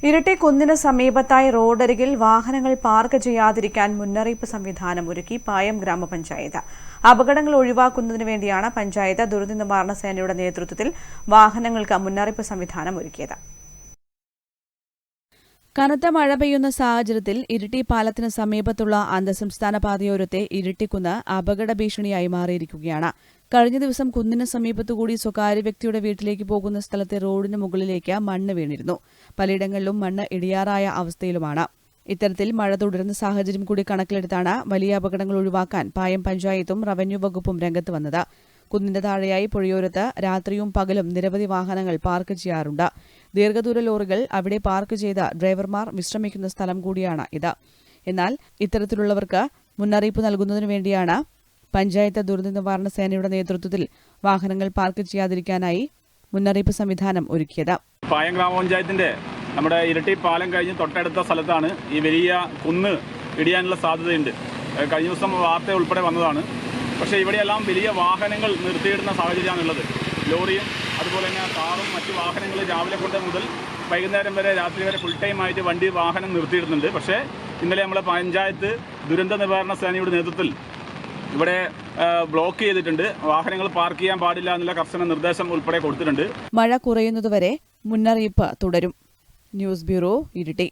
ഇരിട്ടി കുന്നിന് സമീപത്തായി റോഡരികിൽ വാഹനങ്ങൾ പാർക്ക് ചെയ്യാതിരിക്കാൻ മുന്നറിയിപ്പ് സംവിധാനം ഒരുക്കി പായം ഗ്രാമപഞ്ചായത്ത്. അപകടങ്ങൾ ഒഴിവാക്കുന്നതിന് വേണ്ടിയാണ് പഞ്ചായത്ത് ദുരന്ത നിവാരണ സേനയുടെ നേതൃത്വത്തിൽ വാഹനങ്ങൾക്ക് മുന്നറിയിപ്പ് സംവിധാനം ഒരുക്കിയത്. കനത്ത മഴ പെയ്യുന്ന സാഹചര്യത്തിൽ ഇരിട്ടി പാലത്തിന് സമീപത്തുള്ള അന്തർസംസ്ഥാന പാതയോരത്തെ ഇരിട്ടിക്കുന്ന് അപകട ഭീഷണിയായി മാറിയിരിക്കുകയാണ്. കഴിഞ്ഞ ദിവസം കുന്നിന് സമീപത്തുകൂടി സ്വകാര്യ വ്യക്തിയുടെ വീട്ടിലേക്ക് പോകുന്ന സ്ഥലത്തെ റോഡിന് മുകളിലേക്ക് മണ്ണ് വീണിരുന്നു. പലയിടങ്ങളിലും മണ്ണ് ഇടിയാറായ അവസ്ഥയിലുമാണ്. ഇത്തരത്തിൽ മഴ തുടരുന്ന സാഹചര്യം കൂടി കണക്കിലെടുത്താണ് വലിയ അപകടങ്ങൾ ഒഴിവാക്കാൻ പായം പഞ്ചായത്തും റവന്യൂ വകുപ്പും രംഗത്ത് വന്നത്. കുന്നിന്റെ താഴെയായി പുഴയോരത്ത് രാത്രിയും പകലും നിരവധി വാഹനങ്ങൾ പാർക്ക് ചെയ്യാറുണ്ട്. ദീർഘദൂര ലോറികൾ അവിടെ പാർക്ക് ചെയ്ത ഡ്രൈവർമാർ വിശ്രമിക്കുന്ന സ്ഥലം കൂടിയാണ് ഇത്. എന്നാൽ ഇത്തരത്തിലുള്ളവർക്ക് മുന്നറിയിപ്പ് നൽകുന്നതിനു വേണ്ടിയാണ് പഞ്ചായത്ത് ദുരന്ത നിവാരണ സേനയുടെ നേതൃത്വത്തിൽ വാഹനങ്ങൾ പാർക്ക് ചെയ്യാതിരിക്കാനായി മുന്നറിയിപ്പ് സംവിധാനം ഒരുക്കിയത്. പായം ഗ്രാമപഞ്ചായത്തിന്റെ നമ്മുടെ ഇരട്ടി പാലം കഴിഞ്ഞ് തൊട്ടടുത്ത സ്ഥലത്താണ് ഈ വലിയ കുന്ന് ഇടിയാനുള്ള സാധ്യതയുണ്ട്. കഴിഞ്ഞ ദിവസം വാർത്ത ഉൾപ്പെടെ വന്നതാണ്. പക്ഷേ ഇവിടെയെല്ലാം വലിയ വാഹനങ്ങൾ നിർത്തിയിടുന്ന സാഹചര്യമാണുള്ളത്. ലോറിയും അതുപോലെ തന്നെ കാറും മറ്റു വാഹനങ്ങൾ രാവിലെ കൊണ്ട് മുതൽ വൈകുന്നേരം വരെ രാത്രി വരെ ഫുൾ ടൈം ആയിട്ട് വാഹനം നിർത്തിയിടുന്നുണ്ട്. പക്ഷേ ഇന്നലെ നമ്മളെ പഞ്ചായത്ത് ദുരന്ത നിവാരണ സേനയുടെ നേതൃത്വത്തിൽ ഇവിടെ ബ്ലോക്ക് ചെയ്തിട്ടുണ്ട്. വാഹനങ്ങൾ പാർക്ക് ചെയ്യാൻ പാടില്ല എന്നുള്ള കർശന നിർദ്ദേശം ഉൾപ്പെടെ കൊടുത്തിട്ടുണ്ട്. മഴ കുറയുന്നതുവരെ മുന്നറിയിപ്പ് തുടരും. News bureau, Iritty.